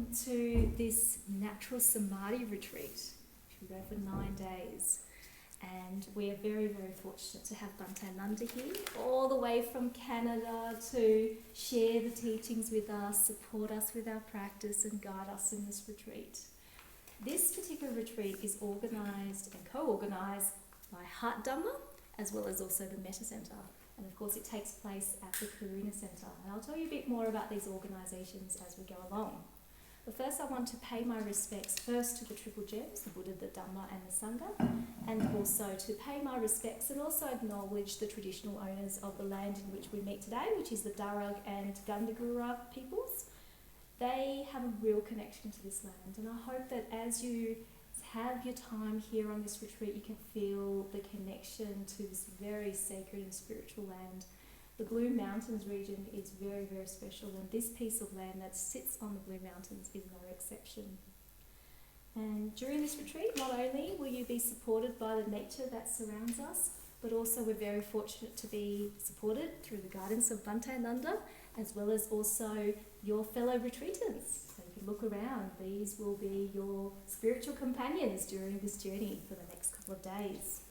welcome to this Natural Samādhi retreat, which will go for 9 days. And we are very, very fortunate to have Bhante Ānanda here, all the way from Canada, to share the teachings with us, support us with our practice and guide us in this retreat. This particular retreat is organised and co-organised by Heart Dhamma, as well as also the Mettā Centre. And of course it takes place at the Karuna Centre. And I'll tell you a bit more about these organisations as we go along. But first I want to pay my respects first to the Triple Gems, the Buddha, the Dhamma and the Sangha, and also to pay my respects and also acknowledge the traditional owners of the land in which we meet today, which is the Darug and Gundungurra peoples. They have a real connection to this land, and I hope that as you have your time here on this retreat, you can feel the connection to this very sacred and spiritual land. The Blue Mountains region is very, very special, and this piece of land that sits on the Blue Mountains is no exception. And during this retreat, not only will you be supported by the nature that surrounds us, but also we're very fortunate to be supported through the guidance of Bhante Ānanda, as well as also your fellow retreatants. So you can look around. These will be your spiritual companions during this journey for the next couple of days.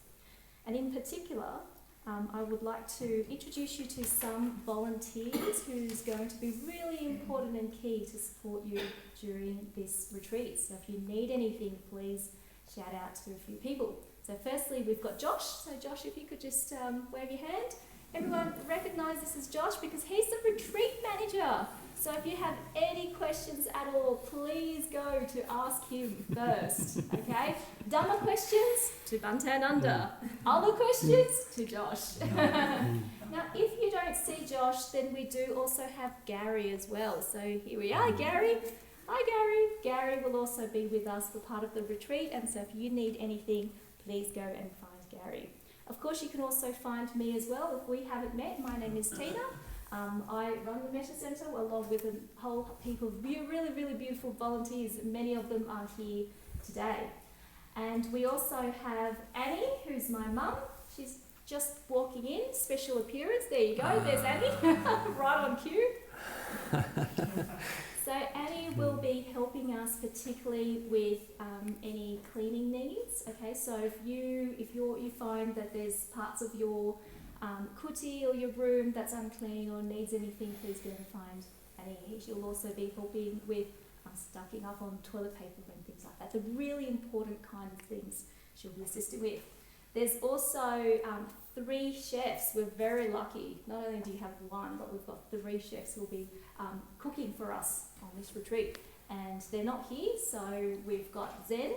And in particular, I would like to introduce you to some volunteers who's going to be really important and key to support you during this retreat. So if you need anything, please shout out to a few people. So firstly, we've got Josh. So Josh, if you could just wave your hand. Everyone recognise this as Josh because he's the retreat manager. So if you have any questions at all, please go to ask him first, okay? Dhamma questions to Bhante Ānanda. Other questions to Josh. Now, if you don't see Josh, then we do also have Gary as well. So here we are, Gary. Hi, Gary. Gary will also be with us for part of the retreat, and so if you need anything, please go and find Gary. Of course, you can also find me as well. If we haven't met, my name is Tina. I run the Mettā Centre along with a whole heap of really, really beautiful volunteers. Many of them are here today. And we also have Annie, who's my mum. She's just walking in, special appearance. There you go, there's Annie, right on cue. So Annie will be helping us particularly with any cleaning needs. Okay, so if you find that there's parts of your kuti or your room that's unclean or needs anything, please go and find Annie. She'll also be helping with stacking up on toilet paper and things like that. The really important kind of things she'll be assisting with. There's also 3 chefs. We're very lucky. Not only do you have one, but we've got 3 chefs who will be cooking for us on this retreat. And they're not here, so we've got Zen,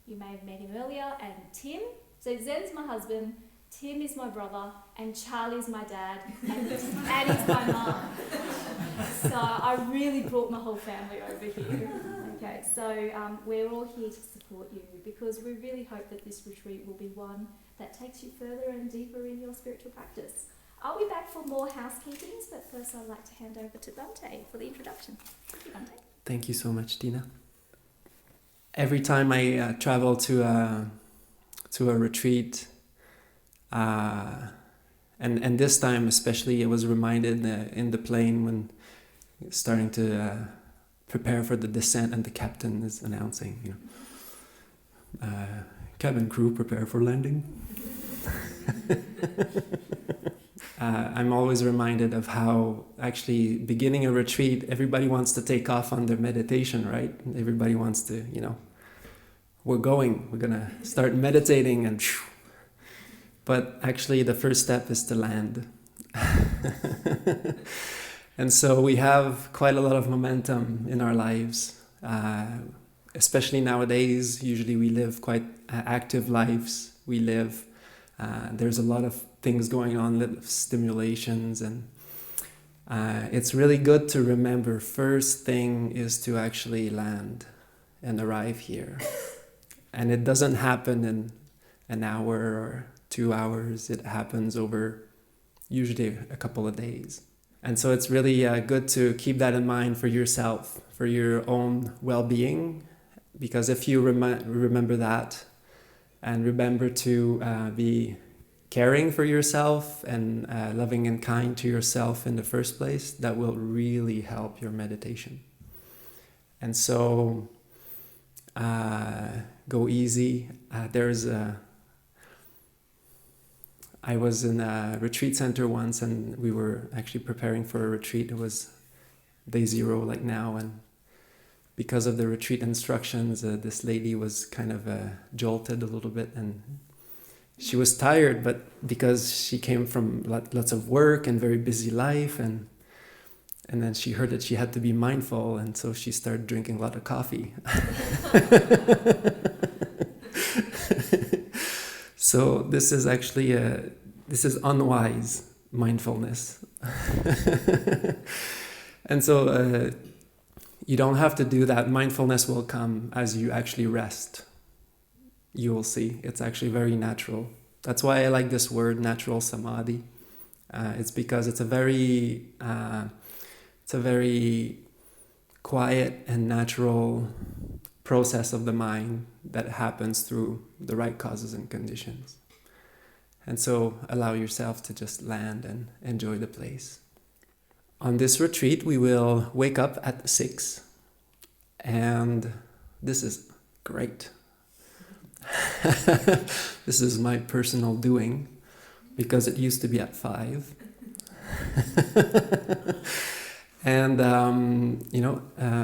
you may have met him earlier, and Tim. So Zen's my husband, Tim is my brother, and Charlie's my dad, and Annie's my mum. So I really brought my whole family over here. Okay, so we're all here to support you because we really hope that this retreat will be one that takes you further and deeper in your spiritual practice. I'll be back for more housekeepings, but first I'd like to hand over to Bhante for the introduction. Thank you, Bhante. Thank you so much, Tina. Every time I travel to a retreat, and this time especially, I was reminded in the plane when starting to prepare for the descent, and the captain is announcing, cabin crew prepare for landing. I'm always reminded of how actually beginning a retreat, everybody wants to take off on their meditation, right? Everybody wants to, we're gonna start meditating, and but actually the first step is to land. And so we have quite a lot of momentum in our lives, especially nowadays. Usually we live quite active lives. There's a lot of things going on, little stimulations, and it's really good to remember first thing is to actually land and arrive here. And it doesn't happen in an hour or 2 hours. It happens over usually a couple of days. And so it's really good to keep that in mind for yourself, for your own well-being, because if you remember that and remember to be caring for yourself and loving and kind to yourself in the first place, that will really help your meditation. And so go easy. I was in a retreat center once, and we were actually preparing for a retreat. It was day 0 like now, and because of the retreat instructions, this lady was kind of jolted a little bit, and she was tired, but because she came from lots of work and very busy life, and then she heard that she had to be mindful, and so she started drinking a lot of coffee. So this is actually this is unwise mindfulness. And so you don't have to do that. Mindfulness will come as you actually rest. You will see. It's actually very natural. That's why I like this word, natural samadhi. It's because it's a very quiet and natural process of the mind that happens through the right causes and conditions. And so allow yourself to just land and enjoy the place. On this retreat, we will wake up at 6, and this is great. This is my personal doing, because it used to be at 5. And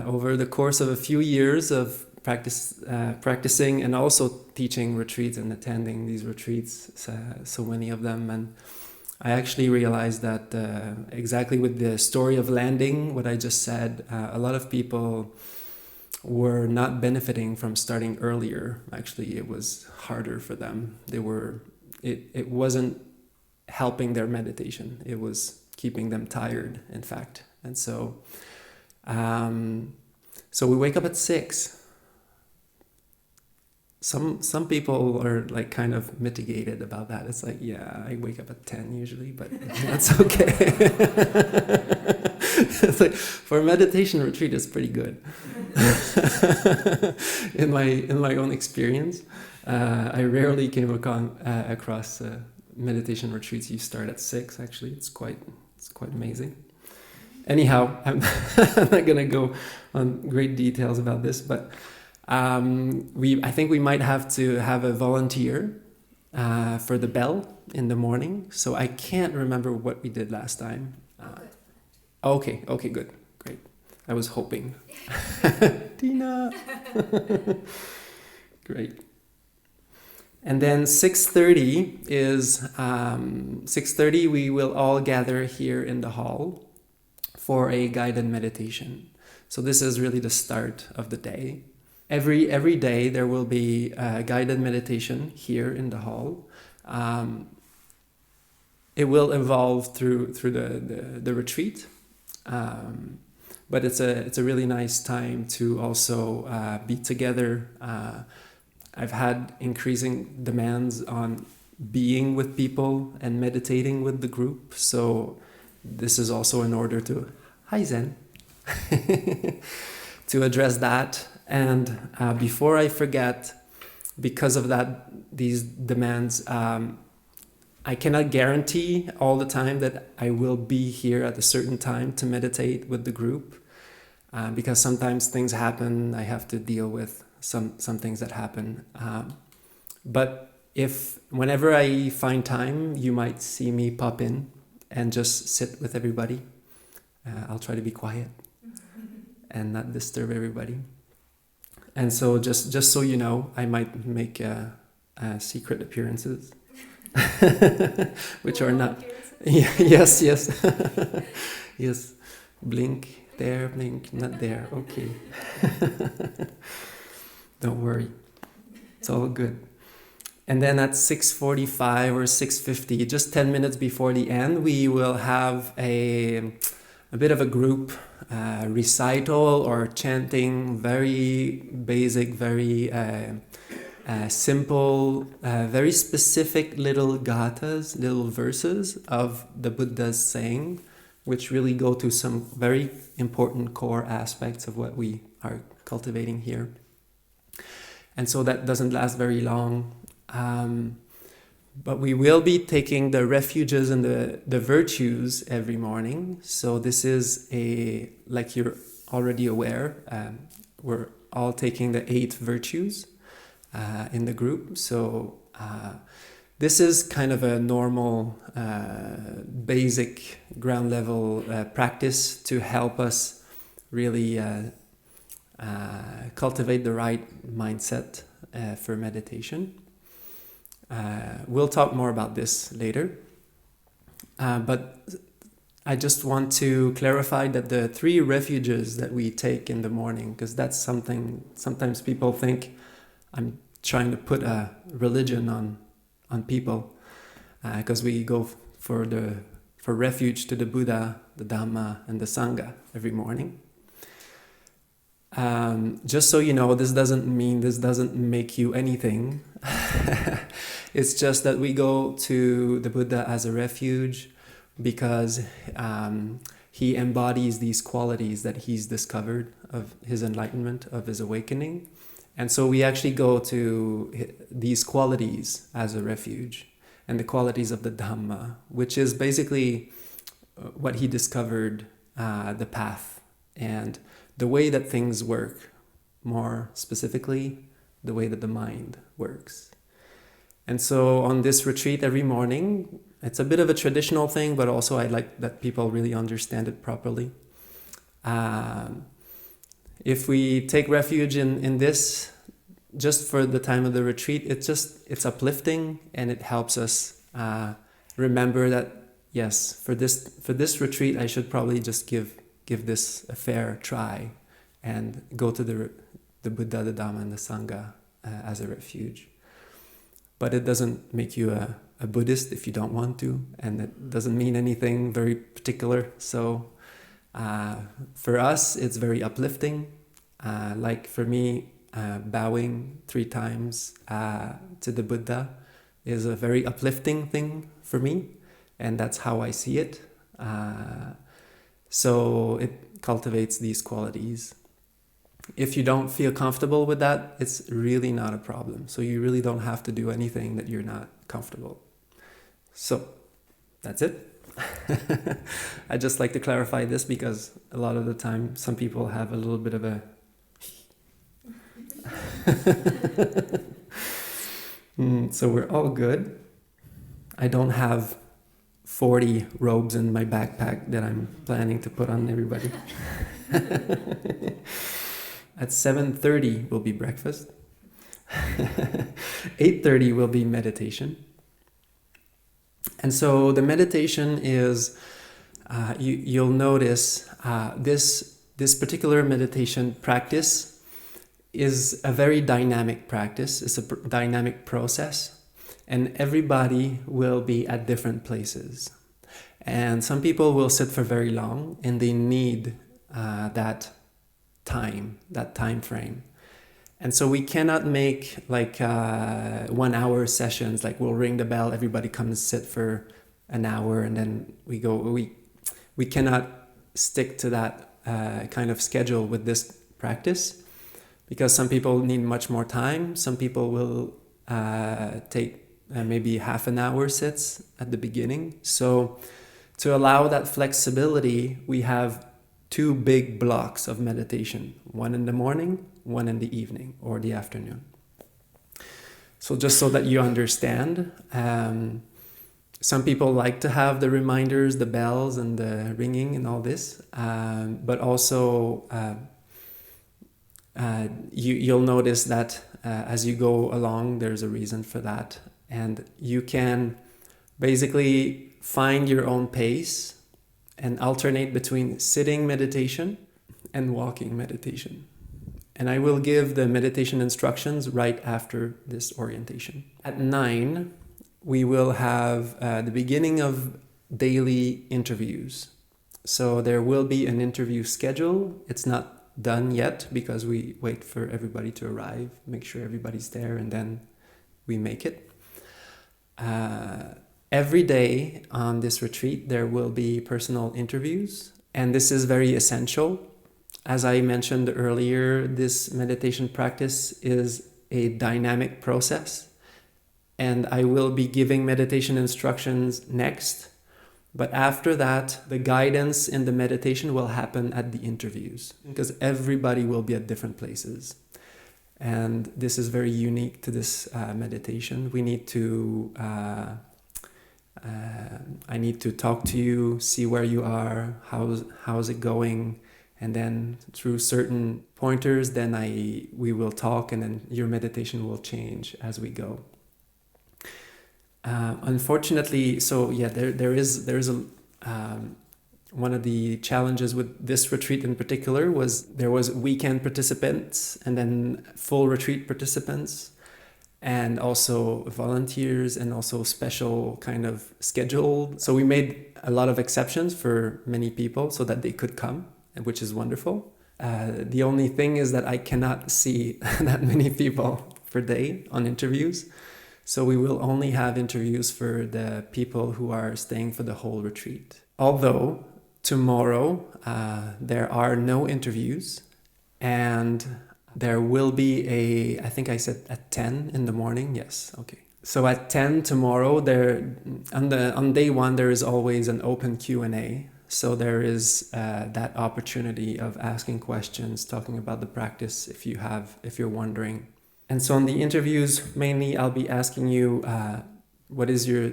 over the course of a few years of practicing and also teaching retreats and attending these retreats, so many of them, and I actually realized that exactly with the story of landing, what I just said, a lot of people were not benefiting from starting earlier. Actually, it was harder for them. It wasn't helping their meditation. It was keeping them tired, in fact. And so we wake up at 6. Some people are like kind of mitigated about that. It's like, yeah, I wake up at 10 usually, but that's okay. It's like, for a meditation retreat, it's pretty good. In my own experience, I rarely came across meditation retreats you start at 6. Actually, it's quite amazing. Anyhow, I'm not gonna go on great details about this, but I think we might have to have a volunteer for the bell in the morning. So I can't remember what we did last time. Okay, good, great. I was hoping. Tina! Great. And then 6:30 is 6:30. We will all gather here in the hall for a guided meditation. So this is really the start of the day. Every day there will be a guided meditation here in the hall. It will evolve through the retreat, but it's a really nice time to also be together. I've had increasing demands on being with people and meditating with the group, so this is also in order to to address that. And before I forget, because of these demands, I cannot guarantee all the time that I will be here at a certain time to meditate with the group, because sometimes things happen. I have to deal with some things that happen. But whenever I find time, you might see me pop in and just sit with everybody. I'll try to be quiet and not disturb everybody. And so just so you know, I might make secret appearances, which are not... Yes. Yes. Blink there, blink, not there. Okay. Don't worry. It's all good. And then at 6:45 or 6:50, just 10 minutes before the end, we will have a bit of a group recital or chanting, very basic, very simple, very specific little gathas, little verses of the Buddha's saying, which really go to some very important core aspects of what we are cultivating here. And so that doesn't last very long. But we will be taking the refuges and the virtues every morning. So this is like you're already aware, we're all taking the 8 virtues in the group. So this is kind of a normal, basic ground level practice to help us really cultivate the right mindset for meditation. We'll talk more about this later. But I just want to clarify that the 3 refuges that we take in the morning, because that's something sometimes people think I'm trying to put a religion on people, because we go for refuge to the Buddha, the Dhamma, and the Sangha every morning. Just so you know, this doesn't make you anything. It's just that we go to the Buddha as a refuge because he embodies these qualities that he's discovered of his enlightenment, of his awakening. And so we actually go to these qualities as a refuge, and the qualities of the Dhamma, which is basically what he discovered, the path, and the way that things work, more specifically, the way that the mind works. And so on this retreat every morning, it's a bit of a traditional thing, but also I like that people really understand it properly. If we take refuge in this, just for the time of the retreat, it's uplifting, and it helps us remember that, yes, for this retreat, I should probably just give this a fair try and go to the Buddha, the Dhamma, and the Sangha as a refuge. But it doesn't make you a Buddhist if you don't want to, and it doesn't mean anything very particular. So for us, it's very uplifting. Like for me, bowing 3 times to the Buddha is a very uplifting thing for me, and that's how I see it. So it cultivates these qualities. If you don't feel comfortable with that, it's really not a problem. So you really don't have to do anything that you're not comfortable. So that's it. I just like to clarify this because a lot of the time some people have a little bit of a so we're all good. I don't have 40 robes in my backpack that I'm planning to put on everybody. At 7:30 will be breakfast. 8:30 will be meditation. And so the meditation is, you'll notice this particular meditation practice is a very dynamic practice. It's a dynamic process, and everybody will be at different places. And some people will sit for very long, and they need that time frame. And so we cannot make like 1 hour sessions, like we'll ring the bell, everybody comes sit for an hour, and then we go. We cannot stick to that kind of schedule with this practice, because some people need much more time. Some people will take maybe half an hour sits at the beginning. So to allow that flexibility, we have 2 big blocks of meditation, one in the morning, one in the evening or the afternoon. So just so that you understand, some people like to have the reminders, the bells and the ringing and all this, but also you'll notice that as you go along, there's a reason for that. And you can basically find your own pace and alternate between sitting meditation and walking meditation. And I will give the meditation instructions right after this orientation. At 9, we will have the beginning of daily interviews. So there will be an interview schedule. It's not done yet because we wait for everybody to arrive, make sure everybody's there, and then we make it. Every day on this retreat, there will be personal interviews, and this is very essential. As I mentioned earlier, this meditation practice is a dynamic process, and I will be giving meditation instructions next, But after that, the guidance in the meditation will happen at the interviews, because everybody will be at different places. And this is very unique to this meditation. We need to, I need to talk to you, see where you are, how's it going, and then through certain pointers, then we will talk, and then your meditation will change as we go. Unfortunately, so yeah, there is a one of the challenges with this retreat in particular was there was weekend participants and then full retreat participants and also volunteers and also special kind of scheduled. So we made a lot of exceptions for many people so that they could come, which is wonderful. The only thing is that I cannot see that many people per day on interviews. So we will only have interviews for the people who are staying for the whole retreat. Although tomorrow there are no interviews, and there will be I think I said at 10 in the morning. Yes, okay. So at 10 tomorrow, on day one there is always an open Q&A. So there is that opportunity of asking questions, talking about the practice if you're wondering. And so on the interviews, mainly I'll be asking you, what is your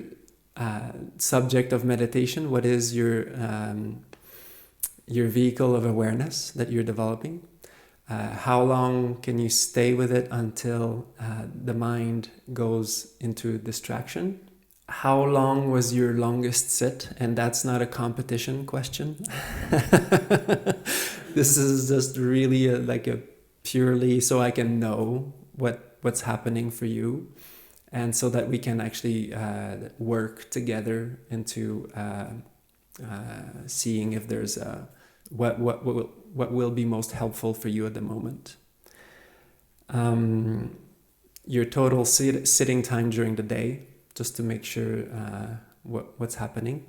subject of meditation? What is your vehicle of awareness that you're developing? How long can you stay with it until the mind goes into distraction? How long was your longest sit? And that's not a competition question. This is just really like a purely so I can know what's happening for you, and so that we can actually work together into seeing if there's what will be most helpful for you at the moment. Your total sitting time during the day, just to make sure what's happening.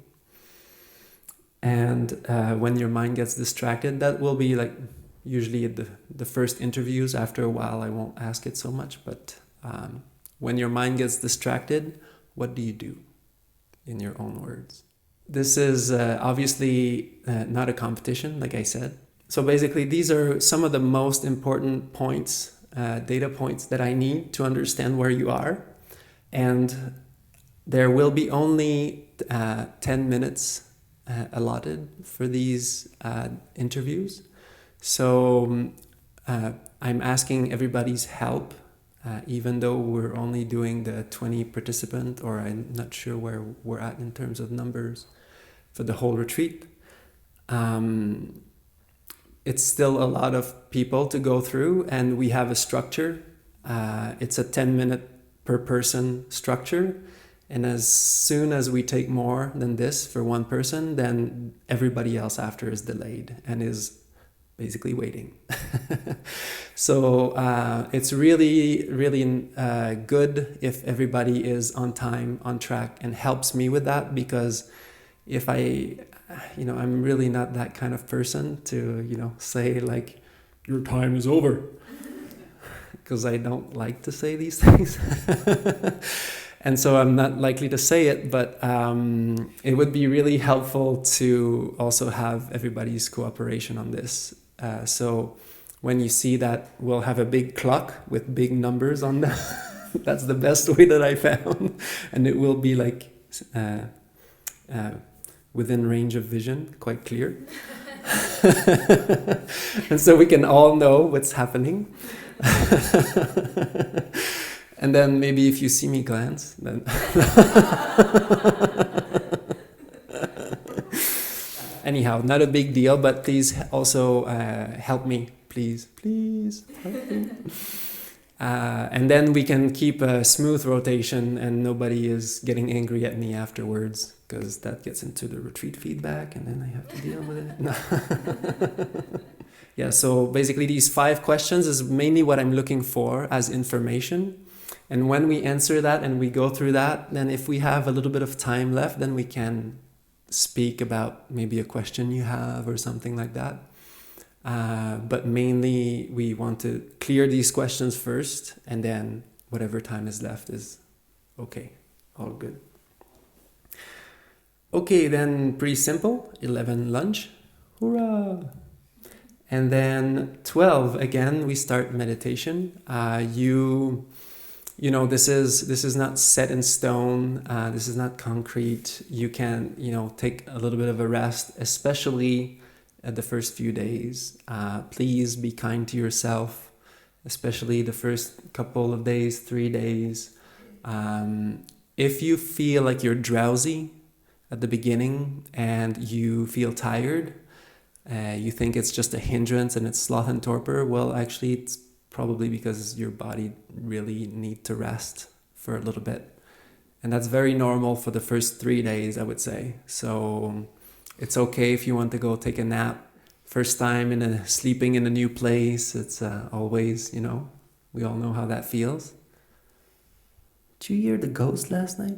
And when your mind gets distracted, that will be like usually at the first interviews. After a while, I won't ask it so much, but when your mind gets distracted, what do you do, in your own words? This is obviously not a competition, like I said. So basically, these are some of the most important points, data points that I need to understand where you are. And there will be only 10 minutes allotted for these interviews. So I'm asking everybody's help, even though we're only doing the 20 participant, or I'm not sure where we're at in terms of numbers for the whole retreat. It's still a lot of people to go through, and we have a structure. It's a 10-minute per person structure. And as soon as we take more than this for one person, then everybody else after is delayed and is basically waiting. So it's really, really good if everybody is on time, on track, and helps me with that, because if I'm really not that kind of person to, say like, your time is over, because I don't like to say these things. And so I'm not likely to say it, but it would be really helpful to also have everybody's cooperation on this. So when you see that, we'll have a big clock with big numbers on them. That's the best way that I found. And it will be like within range of vision, quite clear. And so we can all know what's happening. And then maybe if you see me glance, then... Anyhow, not a big deal, but please also help me. Please help me. And then we can keep a smooth rotation and nobody is getting angry at me afterwards, because that gets into the retreat feedback and then I have to deal with it. No. Yeah, so basically these 5 questions is mainly what I'm looking for as information. And when we answer that and we go through that, then if we have a little bit of time left, then we can speak about maybe a question you have or something like that. But mainly we want to clear these questions first, and then whatever time is left is okay, all good. Okay, then pretty simple. 11 lunch. Hoorah! And then 12 again we start meditation. You know, this is not set in stone. This is not concrete. You can, you know, take a little bit of a rest, especially at the first few days. Please be kind to yourself, especially the first couple of days, 3 days. If you feel like you're drowsy at the beginning and you feel tired, you think it's just a hindrance and it's sloth and torpor, well, actually it's probably because your body really need to rest for a little bit. And that's very normal for the first 3 days, I would say. So it's okay if you want to go take a nap. First time sleeping in a new place, it's always, you know, we all know how that feels. Did you hear the ghost last night?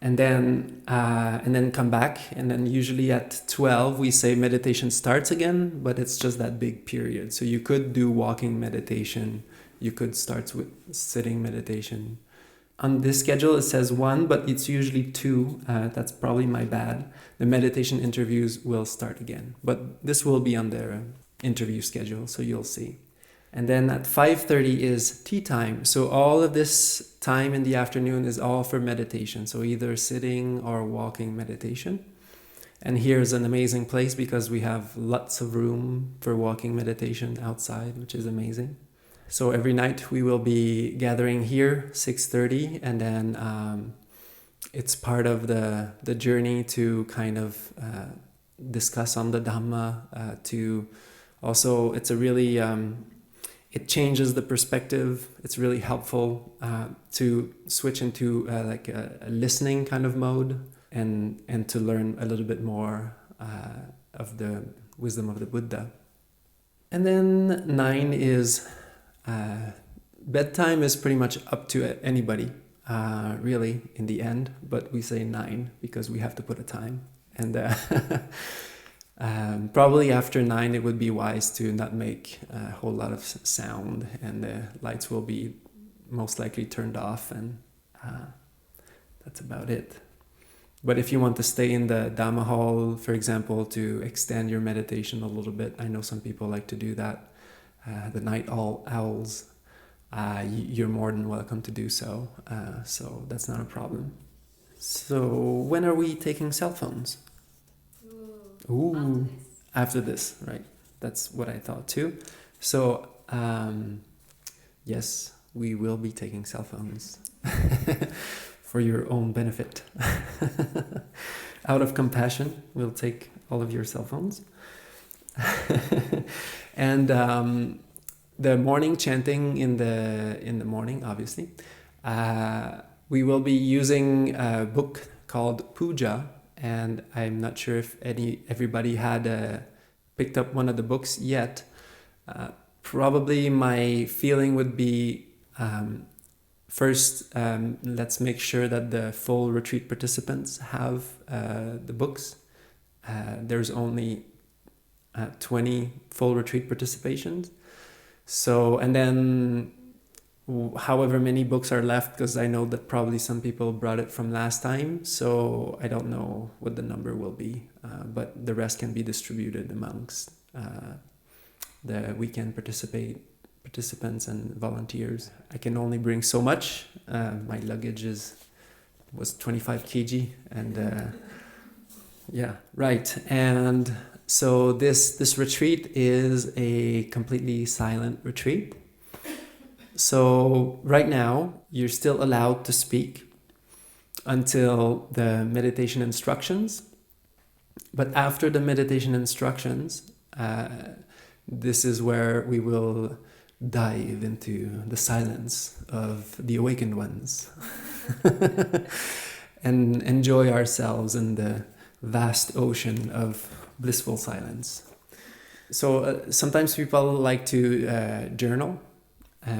And then come back, and then usually at 12 we say meditation starts again, but it's just that big period. So you could do walking meditation, you could start with sitting meditation. On this schedule it says 1, but it's usually 2. That's probably my bad. The meditation interviews will start again, but this will be on their interview schedule, so you'll see. And then at 5:30 is tea time. So all of this time in the afternoon is all for meditation. So either sitting or walking meditation. And here's an amazing place because we have lots of room for walking meditation outside, which is amazing. So every night we will be gathering here, 6:30, and then it's part of the journey to kind of discuss on the Dhamma. To also, it's a really it changes the perspective. It's really helpful to switch into like a listening kind of mode and to learn a little bit more of the wisdom of the Buddha. And then 9 is bedtime is pretty much up to anybody, really, in the end. But we say 9 because we have to put a time. And probably after 9 it would be wise to not make a whole lot of sound, and the lights will be most likely turned off, and that's about it. But if you want to stay in the Dhamma hall, for example, to extend your meditation a little bit, I know some people like to do that, the night owls, you're more than welcome to do so, so that's not a problem. So when are we taking cell phones? Ooh, after this, right? That's what I thought too. So, yes, we will be taking cell phones for your own benefit. Out of compassion, we'll take all of your cell phones. And the morning chanting in the morning, obviously, we will be using a book called Puja. And I'm not sure if everybody had picked up one of the books yet. Probably my feeling would be first, let's make sure that the full retreat participants have the books. There's only 20 full retreat participations. So, and then however many books are left, because I know that probably some people brought it from last time, so I don't know what the number will be, but the rest can be distributed amongst the weekend participants and volunteers. I can only bring so much. My luggage was 25 kg, and yeah, right. And so this retreat is a completely silent retreat. So right now, you're still allowed to speak until the meditation instructions. But after the meditation instructions, this is where we will dive into the silence of the awakened ones and enjoy ourselves in the vast ocean of blissful silence. So sometimes people like to journal.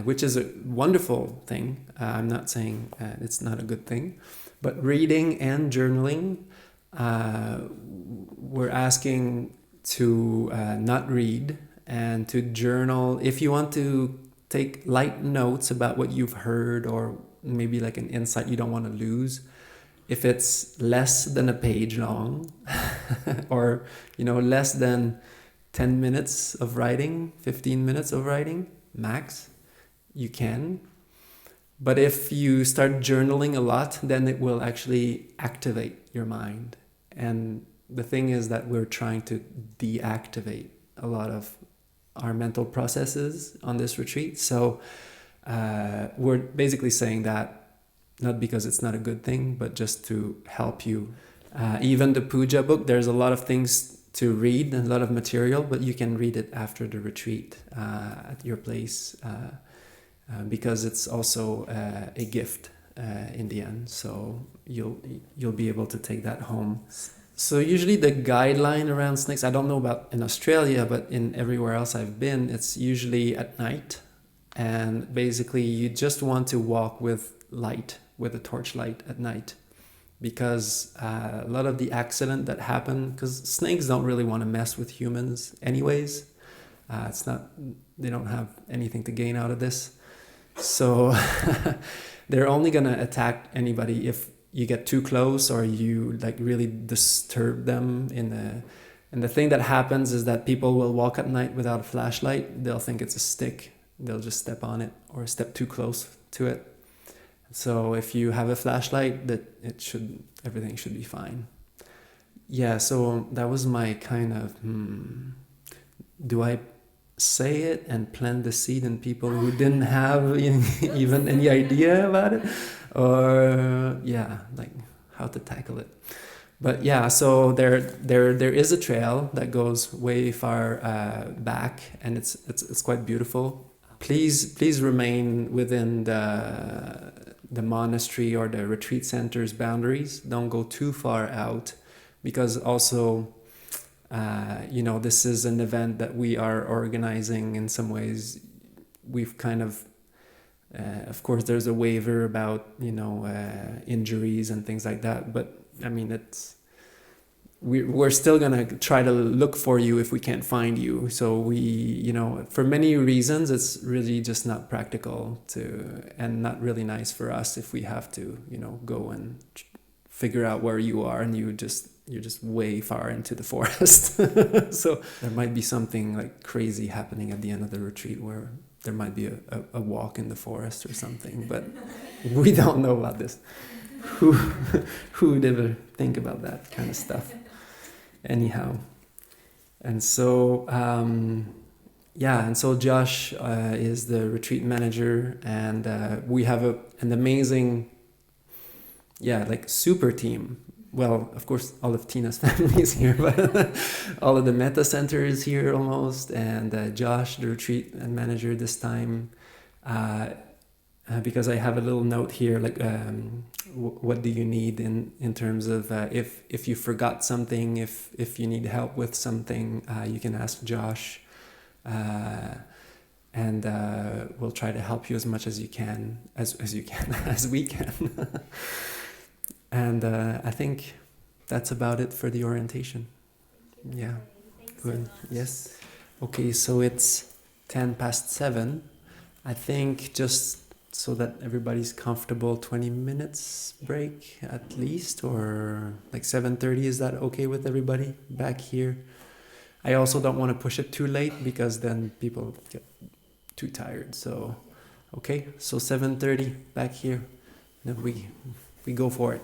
Which is a wonderful thing. I'm not saying it's not a good thing. But reading and journaling, we're asking to not read and to journal. If you want to take light notes about what you've heard or maybe like an insight you don't want to lose. If it's less than a page long, or less than 10 minutes of writing, 15 minutes of writing max, you can. But if you start journaling a lot, then it will actually activate your mind. And the thing is that we're trying to deactivate a lot of our mental processes on this retreat. So we're basically saying that not because it's not a good thing, but just to help you. Even the puja book, there's a lot of things to read and a lot of material, but you can read it after the retreat at your place because it's also a gift in the end. So you'll be able to take that home. So usually the guideline around snakes, I don't know about in Australia, but in everywhere else I've been, it's usually at night. And basically you just want to walk with light, with a torchlight at night. Because a lot of the accident that happen, because snakes don't really want to mess with humans anyways. They don't have anything to gain out of this. So they're only going to attack anybody if you get too close or you like really disturb them and the thing that happens is that people will walk at night without a flashlight. They'll think it's a stick. They'll just step on it or step too close to it. So if you have a flashlight, everything should be fine. Yeah, so that was my kind of, do I say it and plant the seed in people who didn't have even any idea about it? Or, like how to tackle it. But yeah, so there is a trail that goes way far back, and it's quite beautiful. Please remain within the monastery or the retreat center's boundaries. Don't go too far out, because also, this is an event that we are organizing in some ways. We've kind of course, there's a waiver about, injuries and things like that. But I mean, we're still gonna try to look for you if we can't find you. So we, for many reasons, it's really just not practical and not really nice for us if we have to, go and figure out where you are and you're just way far into the forest. So there might be something like crazy happening at the end of the retreat where there might be a walk in the forest or something, but we don't know about this. Who would ever think about that kind of stuff? Anyhow, and so Josh is the retreat manager, and we have an amazing, super team. Well, of course, all of Tina's family is here, but all of the Mettā Center is here almost, and Josh, the retreat manager this time, because I have a little note here, what do you need in terms of if you forgot something, if you need help with something, you can ask Josh, and we'll try to help you as much as you can, as we can. And I think that's about it for the orientation. Yeah, good. Yes. Okay, so it's 7:10. I think just so that everybody's comfortable, 20 minutes break at least, or like 7:30, is that okay with everybody back here? I also don't want to push it too late because then people get too tired. So, okay, so 7:30 back here, then we go for it.